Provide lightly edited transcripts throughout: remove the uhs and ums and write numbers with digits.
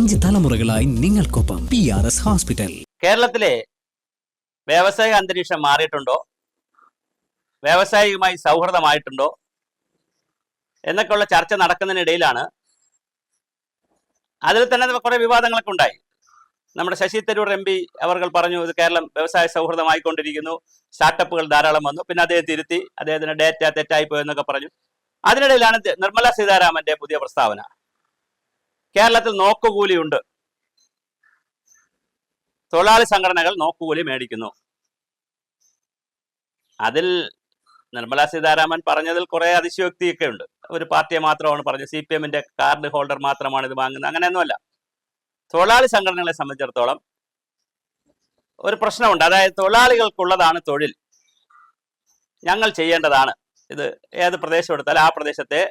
5 തലമുറകളായി നിങ്ങൾക്കൊപ്പം PRS hospital. കേരളത്തിലെ വ്യവസായ അന്തരീക്ഷം മാറിയിട്ടുണ്ടോ, വ്യാവസായികമായി സൗഹൃദമായിട്ടുണ്ടോ എന്നൊക്കെയുള്ള ചർച്ച നടക്കുന്നതിനിടയിലാണ് അതിൽ തന്നെ കുറെ വിവാദങ്ങളൊക്കെ ഉണ്ടായി. നമ്മുടെ ശശി തരൂർ MP അവർ പറഞ്ഞു ഇത് കേരളം വ്യവസായ സൗഹൃദമായിക്കൊണ്ടിരിക്കുന്നു, സ്റ്റാർട്ടപ്പുകൾ ധാരാളം വന്നു. പിന്നെ അദ്ദേഹം തിരുത്തി, അദ്ദേഹത്തിന് ഡേറ്റ തെറ്റായി പോയെന്നൊക്കെ പറഞ്ഞു. അതിനിടയിലാണ് നിർമ്മല സീതാരാമന്റെ പുതിയ പ്രസ്താവന. കേരളത്തിൽ നോക്കുകൂലിയുണ്ട്, തൊഴിലാളി സംഘടനകൾ നോക്കുകൂലി മേടിക്കുന്നു. അതിൽ നിർമ്മല സീതാരാമൻ പറഞ്ഞതിൽ കുറെ അതിശയോക്തിയൊക്കെ ഉണ്ട്. ഒരു പാർട്ടിയെ മാത്രമാണ് പറഞ്ഞത്, CPM-ന്റെ കാർഡ് ഹോൾഡർ മാത്രമാണ് ഇത് വാങ്ങുന്നത്, അങ്ങനെയൊന്നുമല്ല. തൊഴിലാളി സംഘടനകളെ സംബന്ധിച്ചിടത്തോളം ഒരു പ്രശ്നമുണ്ട്. അതായത് തൊഴിലാളികൾക്കുള്ളതാണ് തൊഴിൽ, ഞങ്ങൾ ചെയ്യേണ്ടതാണ്. ഇത് ഏത് പ്രദേശം എടുത്താലും ആ പ്രദേശത്തെ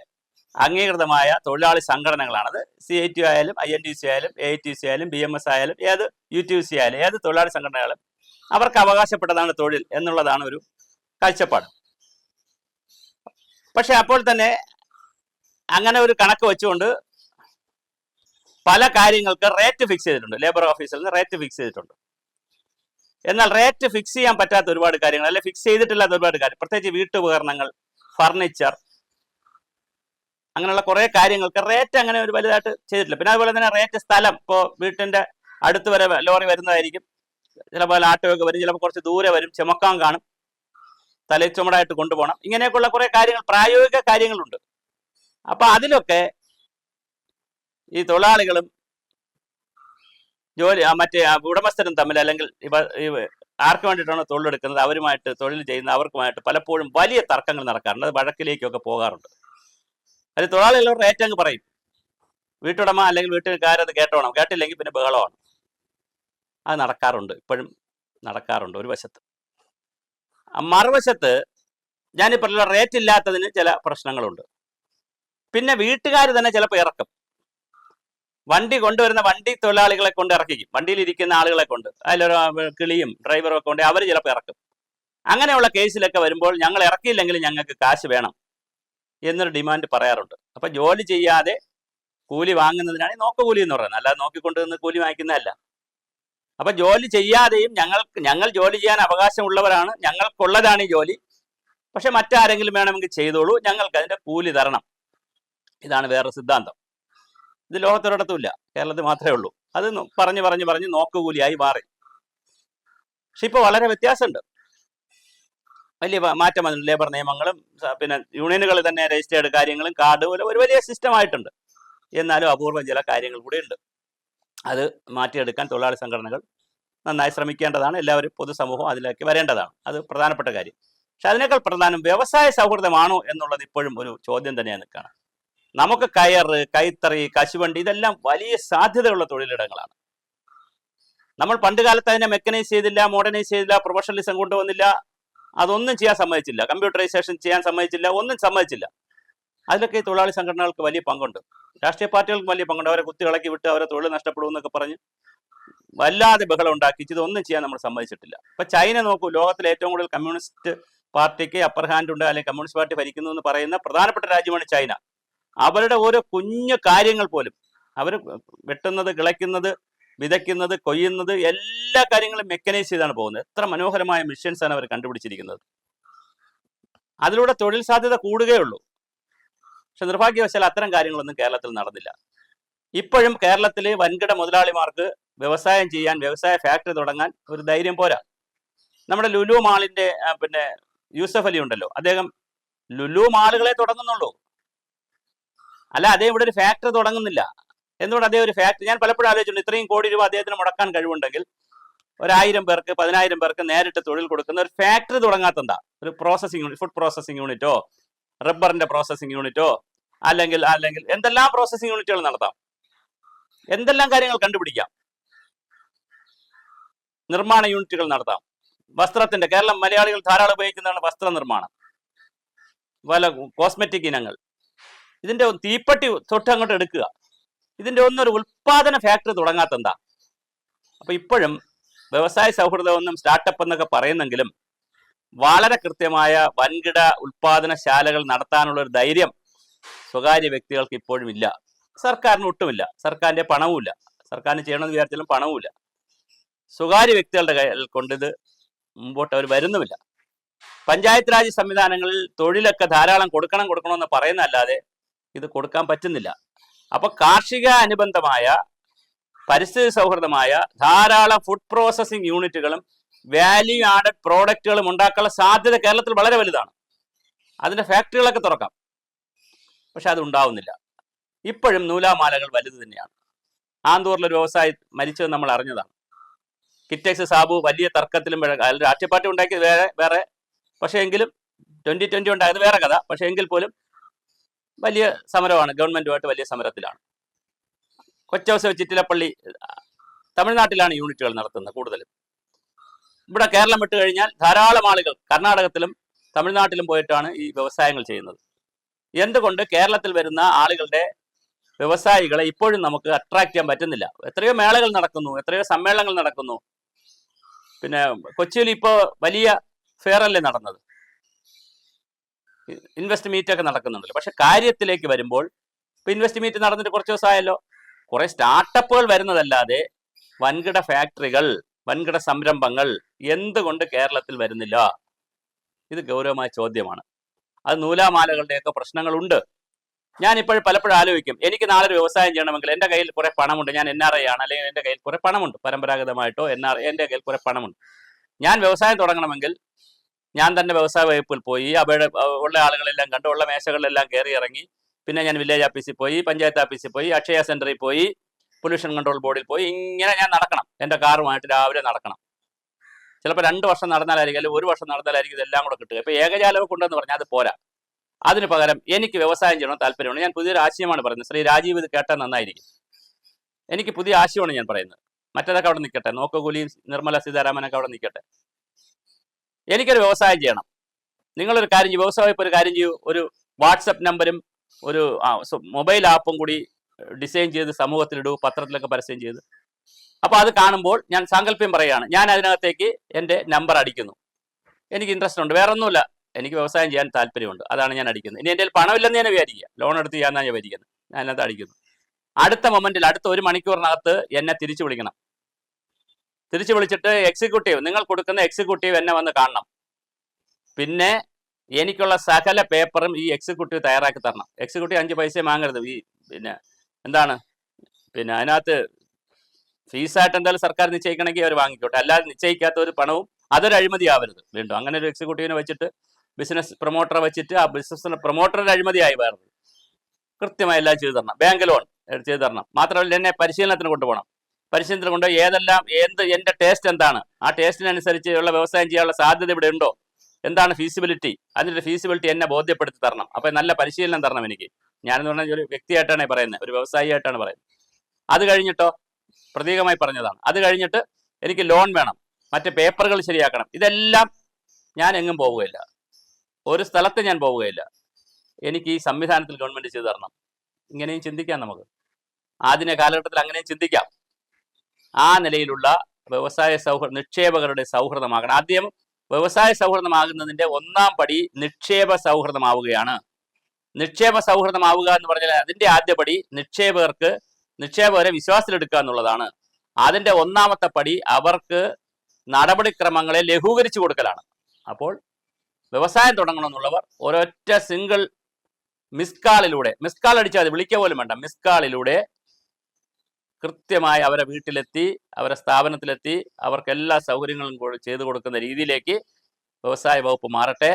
അംഗീകൃതമായ തൊഴിലാളി സംഘടനകളാണത്. CITU ആയാലും INTUC ആയാലും AITUC ആയാലും BMS ആയാലും ഏത് UTUC ആയാലും ഏത് തൊഴിലാളി സംഘടനകളും അവർക്ക് അവകാശപ്പെട്ടതാണ് തൊഴിൽ എന്നുള്ളതാണ് ഒരു കാഴ്ചപ്പാട്. പക്ഷെ അപ്പോൾ തന്നെ അങ്ങനെ ഒരു കണക്ക് വെച്ചുകൊണ്ട് പല കാര്യങ്ങൾക്ക് റേറ്റ് ഫിക്സ് ചെയ്തിട്ടുണ്ട്. ലേബർ ഓഫീസിൽ നിന്ന് റേറ്റ് ഫിക്സ് ചെയ്തിട്ടുണ്ട്. എന്നാൽ റേറ്റ് ഫിക്സ് ചെയ്യാൻ പറ്റാത്ത ഒരുപാട് കാര്യങ്ങൾ, അല്ലെ ഫിക്സ് ചെയ്തിട്ടില്ലാത്ത ഒരുപാട് കാര്യം, പ്രത്യേകിച്ച് വീട്ടുപകരണങ്ങൾ, ഫർണിച്ചർ, അങ്ങനെയുള്ള കുറെ കാര്യങ്ങൾക്ക് റേറ്റ് അങ്ങനെ ഒരു വലുതായിട്ട് ചെയ്തിട്ടില്ല. പിന്നെ അതുപോലെ തന്നെ റേറ്റ് സ്ഥലം, ഇപ്പോൾ വീട്ടിന്റെ അടുത്ത് വരെ ലോറി വരുന്നതായിരിക്കും, ചിലപ്പോൾ ആട്ടോയൊക്കെ വരും, ചിലപ്പോൾ കുറച്ച് ദൂരെ വരും, ചുമക്കാൻ കാണും, തലയിൽ ചുമടായിട്ട് കൊണ്ടുപോകണം. ഇങ്ങനെയൊക്കെയുള്ള കുറെ കാര്യങ്ങൾ, പ്രായോഗിക കാര്യങ്ങളുണ്ട്. അപ്പൊ അതിലൊക്കെ ഈ തൊഴിലാളികളും മറ്റേ ഉടമസ്ഥരും തമ്മിൽ, അല്ലെങ്കിൽ ആർക്ക് വേണ്ടിയിട്ടാണ് തൊഴിലെടുക്കുന്നത് അവരുമായിട്ട്, തൊഴിൽ ചെയ്യുന്ന അവർക്കുമായിട്ട് പലപ്പോഴും വലിയ തർക്കങ്ങൾ നടക്കാറുണ്ട്. അത് വഴക്കിലേക്കൊക്കെ പോകാറുണ്ട്. അത് തൊഴിലാളികൾ റേറ്റ് അങ്ങ് പറയും, വീട്ടുടമ അല്ലെങ്കിൽ വീട്ടുകാരത് കേട്ടോണം, കേട്ടില്ലെങ്കിൽ പിന്നെ ബഹളമാണ്. അത് നടക്കാറുണ്ട്, ഇപ്പോഴും നടക്കാറുണ്ട് ഒരു വശത്ത്. മറുവശത്ത് ഞാനിപ്പോൾ റേറ്റ് ഇല്ലാത്തതിന് ചില പ്രശ്നങ്ങളുണ്ട്. പിന്നെ വീട്ടുകാർ തന്നെ ചിലപ്പോൾ ഇറക്കും, വണ്ടി കൊണ്ടുവരുന്ന വണ്ടി തൊഴിലാളികളെ കൊണ്ട് ഇറക്കിക്കും, വണ്ടിയിലിരിക്കുന്ന ആളുകളെ കൊണ്ട്, അതിലൊരു കിളിയും ഡ്രൈവറും ഒക്കെ കൊണ്ട് അവർ ചിലപ്പോൾ ഇറക്കും. അങ്ങനെയുള്ള കേസിലൊക്കെ വരുമ്പോൾ ഞങ്ങൾ ഇറക്കിയില്ലെങ്കിൽ ഞങ്ങൾക്ക് കാശ് വേണം എന്നൊരു ഡിമാൻഡ് പറയാറുണ്ട്. അപ്പൊ ജോലി ചെയ്യാതെ കൂലി വാങ്ങുന്നതിനാണ് നോക്കുകൂലി എന്ന് പറയുന്നത്, അല്ലാതെ നോക്കിക്കൊണ്ട് നിന്ന് കൂലി വാങ്ങിക്കുന്നതല്ല. അപ്പൊ ജോലി ചെയ്യാതെയും ഞങ്ങൾ ജോലി ചെയ്യാൻ അവകാശമുള്ളവരാണ്, ഞങ്ങൾക്കുള്ളതാണ് ഈ ജോലി, പക്ഷെ മറ്റാരെങ്കിലും വേണമെങ്കിൽ ചെയ്തോളൂ, ഞങ്ങൾക്ക് അതിന്റെ കൂലി തരണം. ഇതാണ് വേറെ സിദ്ധാന്തം. ഇത് ലോകത്തൊരിടത്തുമില്ല, കേരളത്തിൽ മാത്രമേ ഉള്ളൂ. അത് പറഞ്ഞ് നോക്കുകൂലിയായി മാറി. പക്ഷെ ഇപ്പൊ വളരെ വ്യത്യാസമുണ്ട്, വലിയ മാറ്റം വന്നിട്ടുണ്ട്. ലേബർ നിയമങ്ങളും പിന്നെ യൂണിയനുകൾ തന്നെ രജിസ്റ്റേർഡ് കാര്യങ്ങളും കാർഡ് പോലെ ഒരു വലിയ സിസ്റ്റം ആയിട്ടുണ്ട്. എന്നാലും അപൂർവം ചില കാര്യങ്ങൾ കൂടെ ഉണ്ട്. അത് മാറ്റിയെടുക്കാൻ തൊഴിലാളി സംഘടനകൾ നന്നായി ശ്രമിക്കേണ്ടതാണ്. എല്ലാവരും പൊതുസമൂഹം അതിലേക്ക് വരേണ്ടതാണ്. അത് പ്രധാനപ്പെട്ട കാര്യം. പക്ഷെ അതിനേക്കാൾ പ്രധാനം വ്യവസായ സൗഹൃദമാണോ എന്നുള്ളത് ഇപ്പോഴും ഒരു ചോദ്യം തന്നെയാണ് നിൽക്കുകയാണ്. നമുക്ക് കയറ്, കൈത്തറി, കശുവണ്ടി ഇതെല്ലാം വലിയ സാധ്യതയുള്ള തൊഴിലിടങ്ങളാണ്. നമ്മൾ പണ്ട് കാലത്ത് അതിനെ മെക്കനൈസ് ചെയ്തില്ല, മോഡേണൈസ് ചെയ്തില്ല, പ്രൊഫഷണലിസം കൊണ്ടുവന്നില്ല, അതൊന്നും ചെയ്യാൻ സമ്മതിച്ചില്ല, കമ്പ്യൂട്ടറൈസേഷൻ ചെയ്യാൻ സമ്മതിച്ചില്ല, ഒന്നും സമ്മതിച്ചില്ല. അതിലൊക്കെ ഈ തൊഴിലാളി സംഘടനകൾക്ക് വലിയ പങ്കുണ്ട്, രാഷ്ട്രീയ പാർട്ടികൾക്ക് വലിയ പങ്കുണ്ട്. അവരെ കുത്തികളക്കി വിട്ട് അവരെ തൊഴിൽ നഷ്ടപ്പെടും എന്നൊക്കെ പറഞ്ഞ് വല്ലാതെ ബഹളം ഉണ്ടാക്കിച്ച് ഇതൊന്നും ചെയ്യാൻ നമ്മൾ സമ്മതിച്ചിട്ടില്ല. ഇപ്പൊ ചൈന നോക്കൂ, ലോകത്തിലെ ഏറ്റവും കൂടുതൽ കമ്മ്യൂണിസ്റ്റ് പാർട്ടിക്ക് അപ്പർ ഹാൻഡ് ഉണ്ട്, അല്ലെങ്കിൽ കമ്മ്യൂണിസ്റ്റ് പാർട്ടി ഭരിക്കുന്നു എന്ന് പറയുന്ന പ്രധാനപ്പെട്ട രാജ്യമാണ് ചൈന. അവരുടെ ഓരോ കുഞ്ഞു കാര്യങ്ങൾ പോലും അവർ വെട്ടുന്നത്, കിളയ്ക്കുന്നത്, വിതയ്ക്കുന്നത്, കൊയ്യുന്നത്, എല്ലാ കാര്യങ്ങളും മെക്കനൈസ് ചെയ്താണ് പോകുന്നത്. എത്ര മനോഹരമായ മിഷൻസ് ആണ് അവർ കണ്ടുപിടിച്ചിരിക്കുന്നത്. അതിലൂടെ തൊഴിൽ സാധ്യത കൂടുകയുള്ളൂ. പക്ഷെ നിർഭാഗ്യവശാൽ അത്തരം കാര്യങ്ങളൊന്നും കേരളത്തിൽ നടന്നില്ല. ഇപ്പോഴും കേരളത്തിലെ വൻകിട മുതലാളിമാർക്ക് വ്യവസായം ചെയ്യാൻ, വ്യവസായ ഫാക്ടറി തുടങ്ങാൻ ഒരു ധൈര്യം പോരാ. നമ്മുടെ ലുലു മാളിന്റെ പിന്നെ യൂസഫ് അലി ഉണ്ടല്ലോ, അദ്ദേഹം ലുലു മാളുകളെ തുടങ്ങുന്നുള്ളൂ, അല്ല അദ്ദേഹം ഇവിടെ ഒരു ഫാക്ടറി തുടങ്ങുന്നില്ല. എന്തുകൊണ്ട് അദ്ദേഹം ഒരു ഫാക്ടറി, ഞാൻ പലപ്പോഴും ആലോചിച്ചിട്ടുണ്ട്, ഇത്രയും കോടി രൂപ അദ്ദേഹത്തിന് മുടക്കാൻ കഴിവുണ്ടെങ്കിൽ 1000 പേർക്ക് 10000 പേർക്ക് നേരിട്ട് തൊഴിൽ കൊടുക്കുന്ന ഒരു ഫാക്ടറി തുടങ്ങാത്തെന്താ? ഒരു പ്രോസസിംഗ് യൂണിറ്റ്, ഫുഡ് പ്രോസസിംഗ് യൂണിറ്റോ, റബ്ബറിന്റെ പ്രോസസിംഗ് യൂണിറ്റോ, അല്ലെങ്കിൽ എന്തെല്ലാം പ്രോസസിംഗ് യൂണിറ്റുകൾ നടത്താം, എന്തെല്ലാം കാര്യങ്ങൾ കണ്ടുപിടിക്കാം, നിർമ്മാണ യൂണിറ്റുകൾ നടത്താം. വസ്ത്രത്തിന്റെ, കേരളം മലയാളികൾ ധാരാളം ഉപയോഗിക്കുന്നതാണ് വസ്ത്രനിർമ്മാണം, പല കോസ്മെറ്റിക് ഇനങ്ങൾ, ഇതിന്റെ തീപ്പെട്ടി തൊട്ട് അങ്ങോട്ട് എടുക്കുക. ഇതിന്റെ ഒന്നൊരു ഉൽപാദന ഫാക്ടറി തുടങ്ങാത്തെന്താ? അപ്പൊ ഇപ്പോഴും വ്യവസായ സൗഹൃദമൊന്നും സ്റ്റാർട്ടപ്പ് എന്നൊക്കെ പറയുന്നെങ്കിലും വളരെ കൃത്യമായ വൻകിട ഉൽപാദനശാലകൾ നടത്താനുള്ള ഒരു ധൈര്യം സ്വകാര്യ വ്യക്തികൾക്ക് ഇപ്പോഴും ഇല്ല. സർക്കാരിന് ഒട്ടുമില്ല, സർക്കാരിന്റെ പണവുമില്ല, സർക്കാരിന് ചെയ്യണമെന്ന് വിചാരിച്ചാലും പണവുമില്ല. സ്വകാര്യ വ്യക്തികളുടെ കയ്യിൽ കൊണ്ട് ഇത് മുമ്പോട്ട് അവർ വരുന്നുമില്ല. പഞ്ചായത്ത് രാജ് സംവിധാനങ്ങളിൽ തൊഴിലൊക്കെ ധാരാളം കൊടുക്കണമെന്ന് പറയുന്നതല്ലാതെ ഇത് കൊടുക്കാൻ പറ്റുന്നില്ല. അപ്പൊ കാർഷിക അനുബന്ധമായ പരിസ്ഥിതി സൗഹൃദമായ ധാരാളം ഫുഡ് പ്രോസസ്സിംഗ് യൂണിറ്റുകളും വാല്യൂ ആഡഡ് പ്രോഡക്റ്റുകളും ഉണ്ടാക്കാനുള്ള സാധ്യത കേരളത്തിൽ വളരെ വലുതാണ്. അതിന്റെ ഫാക്ടറികളൊക്കെ തുറക്കാം. പക്ഷെ അത് ഉണ്ടാവുന്നില്ല. ഇപ്പോഴും നൂലാമാലകൾ വലുത് തന്നെയാണ്. ആന്തൂറിലൊരു വ്യവസായി മരിച്ചത് നമ്മൾ അറിഞ്ഞതാണ്. കിറ്റക്സ് സാബു വലിയ തർക്കത്തിലും രാഷ്ട്രീയ പാർട്ടി ഉണ്ടാക്കിയത് വേറെ പക്ഷേ എങ്കിലും 2020 ഉണ്ടായത് വേറെ കഥ. പക്ഷേ എങ്കിൽ പോലും വലിയ സമരമാണ്, ഗവൺമെന്റുമായിട്ട് വലിയ സമരത്തിലാണ്. കൊച്ചൗസ ചിറ്റിലപ്പള്ളി തമിഴ്നാട്ടിലാണ് യൂണിറ്റുകൾ നടത്തുന്നത് കൂടുതലും. ഇവിടെ കേരളം വിട്ട് കഴിഞ്ഞാൽ ധാരാളം ആളുകൾ കർണാടകത്തിലും തമിഴ്നാട്ടിലും പോയിട്ടാണ് ഈ വ്യവസായങ്ങൾ ചെയ്യുന്നത്. എന്തുകൊണ്ട് കേരളത്തിൽ വരുന്ന ആളുകളുടെ വ്യവസായികളെ ഇപ്പോഴും നമുക്ക് അട്രാക്ട് ചെയ്യാൻ പറ്റുന്നില്ല? എത്രയോ മേളകൾ നടക്കുന്നു, എത്രയോ സമ്മേളനങ്ങൾ നടക്കുന്നു. പിന്നെ കൊച്ചിയിൽ ഇപ്പോൾ വലിയ ഫെയർ അല്ലേ നടന്നത്, ഇൻവെസ്റ്റ് മീറ്റ് ഒക്കെ നടക്കുന്നുണ്ടല്ലോ. പക്ഷെ കാര്യത്തിലേക്ക് വരുമ്പോൾ ഇപ്പൊ ഇൻവെസ്റ്റ് മീറ്റ് നടന്നിട്ട് കുറച്ച് ദിവസമായല്ലോ. കുറെ സ്റ്റാർട്ടപ്പുകൾ വരുന്നതല്ലാതെ വൻകിട ഫാക്ടറികൾ, വൻകിട സംരംഭങ്ങൾ എന്തുകൊണ്ട് കേരളത്തിൽ വരുന്നില്ല? ഇത് ഗൗരവമായ ചോദ്യമാണ്. അത് നൂലാമാലകളുടെയൊക്കെ പ്രശ്നങ്ങളുണ്ട്. ഞാനിപ്പോഴും പലപ്പോഴും ആലോചിക്കും, എനിക്ക് നാളെ ഒരു വ്യവസായം ചെയ്യണമെങ്കിൽ എൻ്റെ കയ്യിൽ കുറെ പണമുണ്ട്, ഞാൻ NRI ആണ്, അല്ലെങ്കിൽ എൻ്റെ കയ്യിൽ കുറെ പണമുണ്ട്, പരമ്പരാഗതമായിട്ടോ എൻ്റെ കയ്യിൽ കുറെ പണമുണ്ട്. ഞാൻ വ്യവസായം തുടങ്ങണമെങ്കിൽ ഞാൻ തന്നെ വ്യവസായ വകുപ്പിൽ പോയി അവിടെ ഉള്ള ആളുകളെല്ലാം കണ്ട് ഉള്ള മേശകളിലെല്ലാം കയറി ഇറങ്ങി, പിന്നെ ഞാൻ വില്ലേജ് ഓഫീസിൽ പോയി, പഞ്ചായത്ത് ഓഫീസിൽ പോയി, അക്ഷയ സെന്ററിൽ പോയി, പൊല്യൂഷൻ കൺട്രോൾ ബോർഡിൽ പോയി, ഇങ്ങനെ ഞാൻ നടക്കണം. എൻ്റെ കാറുമായിട്ട് രാവിലെ നടക്കണം. ചിലപ്പോൾ 2 വർഷം നടന്നാലായിരിക്കും, അല്ലെങ്കിൽ 1 വർഷം നടന്നാലായിരിക്കും ഇതെല്ലാം കൂടെ കിട്ടുക. ഇപ്പോൾ ഏകജാലമൊക്കെ ഉണ്ടെന്ന് പറഞ്ഞാൽ അത് പോരാ. അതിന് പകരം എനിക്ക് വ്യവസായം ചെയ്യണമെന്ന് താല്പര്യമുണ്ട്. ഞാൻ പുതിയൊരു ആശയമാണ് പറയുന്നത്. ശ്രീ രാജീവ് ഇത് കേട്ടാൽ നന്നായിരിക്കും. എനിക്ക് പുതിയ ആശയമാണ് ഞാൻ പറയുന്നത്. മറ്റേതൊക്കെ അവിടെ നിൽക്കട്ടെ, നോക്കുകൂലിയും നിർമ്മല സീതാരാമനൊക്കെ അവിടെ നിൽക്കട്ടെ. എനിക്കൊരു വ്യവസായം ചെയ്യണം. നിങ്ങളൊരു കാര്യം ചെയ്യൂ, വ്യവസായം ഇപ്പോൾ ഒരു കാര്യം ചെയ്യൂ, ഒരു വാട്സപ്പ് നമ്പരും ഒരു മൊബൈൽ ആപ്പും കൂടി ഡിസൈൻ ചെയ്ത് സമൂഹത്തിലിടൂ, പത്രത്തിലൊക്കെ പരസ്യം ചെയ്ത്. അപ്പോൾ അത് കാണുമ്പോൾ ഞാൻ സാങ്കല്പ്യം പറയുകയാണ്, ഞാൻ അതിനകത്തേക്ക് എൻ്റെ നമ്പർ അടിക്കുന്നു. എനിക്ക് ഇൻട്രസ്റ്റ് ഉണ്ട്, വേറെ ഒന്നുമില്ല, എനിക്ക് വ്യവസായം ചെയ്യാൻ താല്പര്യമുണ്ട്, അതാണ് ഞാൻ അടിക്കുന്നത്. ഇനി എൻ്റെ പണമില്ലെന്ന് ഞാൻ വിചാരിക്കുക, ലോൺ എടുത്ത് ചെയ്യാന്നാണ് ഞാൻ വിചാരിക്കുന്നത്. ഞാൻ അതിനകത്ത് അടിക്കുന്നു. അടുത്ത മൊമെന്റിൽ, അടുത്ത 1 മണിക്കൂറിനകത്ത് എന്നെ തിരിച്ചു വിളിക്കണം. തിരിച്ചു വിളിച്ചിട്ട് എക്സിക്യൂട്ടീവ്, നിങ്ങൾ കൊടുക്കുന്ന എക്സിക്യൂട്ടീവ് എന്നെ വന്ന് കാണണം. പിന്നെ എനിക്കുള്ള സകല പേപ്പറും ഈ എക്സിക്യൂട്ടീവ് തയ്യാറാക്കി തരണം. എക്സിക്യൂട്ടീവ് 5 പൈസ വാങ്ങരുത്. ഈ പിന്നെ എന്താണ്, പിന്നെ അതിനകത്ത് ഫീസായിട്ട് എന്തായാലും സർക്കാർ നിശ്ചയിക്കണമെങ്കിൽ അവർ വാങ്ങിക്കോട്ടെ, അല്ലാതെ നിശ്ചയിക്കാത്ത ഒരു പണവും അതൊരു അഴിമതി ആവരുത്. വീണ്ടും അങ്ങനെ ഒരു എക്സിക്യൂട്ടീവിനെ വെച്ചിട്ട്, ബിസിനസ് പ്രൊമോട്ടറെ വെച്ചിട്ട് ആ ബിസിനസ് പ്രൊമോട്ടറുടെ അഴിമതിയായി വേറെ കൃത്യമായി എല്ലാം ചെയ്തു തരണം. ബാങ്ക് ലോൺ ചെയ്തു തരണം. മാത്രമല്ല എന്നെ പരിശീലനത്തിന് കൊണ്ടുപോകണം. പരിശീലനത്തിന് കൊണ്ട് എൻ്റെ ടേസ്റ്റ് എന്താണ്, ആ ടേസ്റ്റിനനുസരിച്ചുള്ള വ്യവസായം ചെയ്യാനുള്ള സാധ്യത ഇവിടെ ഉണ്ടോ, എന്താണ് ഫീസിബിലിറ്റി, അതിൻ്റെ ഫീസിബിലിറ്റി എന്നെ ബോധ്യപ്പെടുത്തി തരണം. അപ്പം നല്ല പരിശീലനം തരണം എനിക്ക്. ഞാനെന്ന് പറഞ്ഞാൽ ഒരു വ്യക്തിയായിട്ടാണ് പറയുന്നത്, ഒരു വ്യവസായിയായിട്ടാണ് പറയുന്നത്. അത് കഴിഞ്ഞിട്ടോ, പ്രതീകമായി പറഞ്ഞതാണ്, അത് കഴിഞ്ഞിട്ട് എനിക്ക് ലോൺ വേണം, മറ്റ് പേപ്പറുകൾ ശരിയാക്കണം. ഇതെല്ലാം ഞാൻ എങ്ങും പോവുകയില്ല, ഒരു സ്ഥലത്ത് ഞാൻ പോവുകയില്ല. എനിക്ക് ഈ സംവിധാനത്തിൽ ഗവൺമെന്റ് ചെയ്തു തരണം. ഇങ്ങനെയും ചിന്തിക്കാം നമുക്ക്. ആധുനിക കാലഘട്ടത്തിൽ അങ്ങനെയും ചിന്തിക്കാം. ആ നിലയിലുള്ള വ്യവസായ നിക്ഷേപകരുടെ സൗഹൃദമാകണം. ആദ്യം വ്യവസായ സൗഹൃദമാകുന്നതിന്റെ 1ാം പടി നിക്ഷേപ സൗഹൃദമാവുകയാണ്. നിക്ഷേപ സൗഹൃദമാവുക എന്ന് പറഞ്ഞാൽ അതിന്റെ ആദ്യപടി നിക്ഷേപകരെ വിശ്വാസത്തിലെടുക്കുക എന്നുള്ളതാണ്. അതിന്റെ 1ാമത്തെ പടി അവർക്ക് നടപടിക്രമങ്ങളെ ലഘൂകരിച്ചു കൊടുക്കലാണ്. അപ്പോൾ വ്യവസായം തുടങ്ങണമെന്നുള്ളവർ ഒരൊറ്റ സിംഗിൾ മിസ് കാൾ അടിച്ചാൽ അത് വിളിക്കുക പോലും വേണ്ട, മിസ് കാളിലൂടെ കൃത്യമായി അവരെ വീട്ടിലെത്തി, അവരെ സ്ഥാപനത്തിലെത്തി, അവർക്ക് എല്ലാ സൗകര്യങ്ങളും ചെയ്തു കൊടുക്കുന്ന രീതിയിലേക്ക് വ്യവസായ വകുപ്പ് മാറട്ടെ.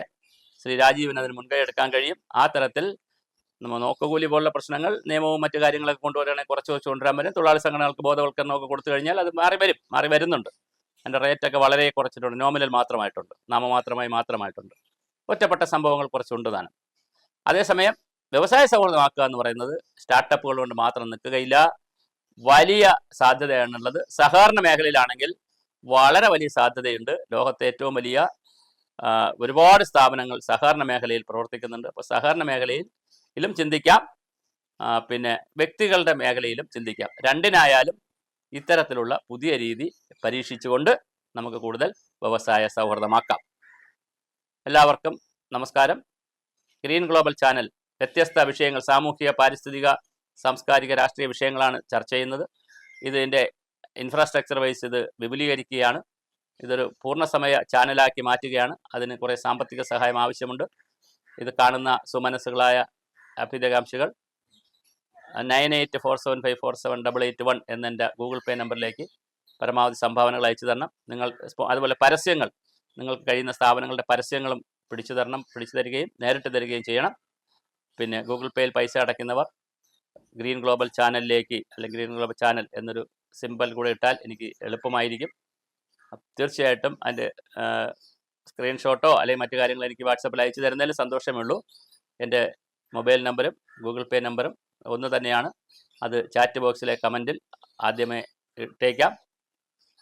ശ്രീ രാജീവിന് അതിന് മുൻകൈ എടുക്കാൻ കഴിയും. ആ തരത്തിൽ നമ്മൾ നോക്കുകൂലി പോലുള്ള പ്രശ്നങ്ങൾ, നിയമവും മറ്റു കാര്യങ്ങളൊക്കെ കൊണ്ടുവരികയാണെങ്കിൽ കുറച്ച് കൊണ്ടുവരാൻ വരും. തൊഴിലാളി സംഘടനകൾക്ക് ബോധവൽക്കരണമൊക്കെ കൊടുത്തു കഴിഞ്ഞാൽ അത് മാറി വരുന്നുണ്ട്. അതിൻ്റെ റേറ്റൊക്കെ വളരെ കുറച്ചിട്ടുണ്ട്, നോമിനൽ മാത്രമായിട്ടുണ്ട്, നാമമാത്രമായിട്ടുണ്ട്. ഒറ്റപ്പെട്ട സംഭവങ്ങൾ കുറച്ചുണ്ട് താനും. അതേസമയം വ്യവസായ സൗഹൃദമാക്കുക എന്ന് പറയുന്നത് സ്റ്റാർട്ടപ്പുകൾ കൊണ്ട് മാത്രം നിൽക്കുകയില്ല, വലിയ സാധ്യതയാണുള്ളത്. സഹകരണ മേഖലയിലാണെങ്കിൽ വളരെ വലിയ സാധ്യതയുണ്ട്. ലോകത്തെ ഏറ്റവും വലിയ ഒരുപാട് സ്ഥാപനങ്ങൾ സഹകരണ മേഖലയിൽ പ്രവർത്തിക്കുന്നുണ്ട്. അപ്പോൾ സഹകരണ മേഖലയിലും ചിന്തിക്കാം, പിന്നെ വ്യക്തികളുടെ മേഖലയിലും ചിന്തിക്കാം. രണ്ടിനായാലും ഇത്തരത്തിലുള്ള പുതിയ രീതി പരീക്ഷിച്ചുകൊണ്ട് നമുക്ക് കൂടുതൽ വ്യവസായ സൗഹൃദമാക്കാം. എല്ലാവർക്കും നമസ്കാരം. ഗ്രീൻ ഗ്ലോബൽ ചാനൽ വ്യത്യസ്ത വിഷയങ്ങൾ, സാമൂഹിക, പാരിസ്ഥിതിക, സാംസ്കാരിക, രാഷ്ട്രീയ വിഷയങ്ങളാണ് ചർച്ച ചെയ്യുന്നത്. ഇതിൻ്റെ ഇൻഫ്രാസ്ട്രക്ചർ വൈസ് ഇത് വിപുലീകരിക്കുകയാണ്. ഇതൊരു പൂർണ്ണസമയ ചാനലാക്കി മാറ്റുകയാണ്. അതിന് കുറേ സാമ്പത്തിക സഹായം ആവശ്യമുണ്ട്. ഇത് കാണുന്ന സുമനസ്സുകളായ അഭ്യുദയകാംക്ഷികൾ 9847547881 എന്നെൻ്റെ ഗൂഗിൾ പേ നമ്പറിലേക്ക് പരമാവധി സംഭാവനകൾ അയച്ചു തരണം. അതുപോലെ പരസ്യങ്ങൾ, നിങ്ങൾക്ക് കഴിയുന്ന സ്ഥാപനങ്ങളുടെ പരസ്യങ്ങളും പിടിച്ചു തരികയും നേരിട്ട് തരികയും ചെയ്യണം. പിന്നെ ഗൂഗിൾ പേയിൽ പൈസ അടയ്ക്കുന്നവർ ഗ്രീൻ ഗ്ലോബൽ ചാനലിലേക്ക്, അല്ലെങ്കിൽ ഗ്രീൻ ഗ്ലോബൽ ചാനൽ എന്നൊരു സിമ്പൽ കൂടെ ഇട്ടാൽ എനിക്ക് എളുപ്പമായിരിക്കും. തീർച്ചയായിട്ടും അതിൻ്റെ സ്ക്രീൻഷോട്ടോ അല്ലെങ്കിൽ മറ്റു കാര്യങ്ങൾ എനിക്ക് വാട്സപ്പിൽ അയച്ചു തരുന്നതിൽ സന്തോഷമേ ഉള്ളൂ. എൻ്റെ മൊബൈൽ നമ്പറും ഗൂഗിൾ പേ നമ്പറും ഒന്ന് തന്നെയാണ്. അത് ചാറ്റ് ബോക്സിലെ കമൻറ്റിൽ ആദ്യമേ ഇട്ടേക്കാം.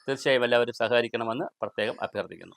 തീർച്ചയായും എല്ലാവരും സഹകരിക്കണമെന്ന് പ്രത്യേകം അഭ്യർത്ഥിക്കുന്നു.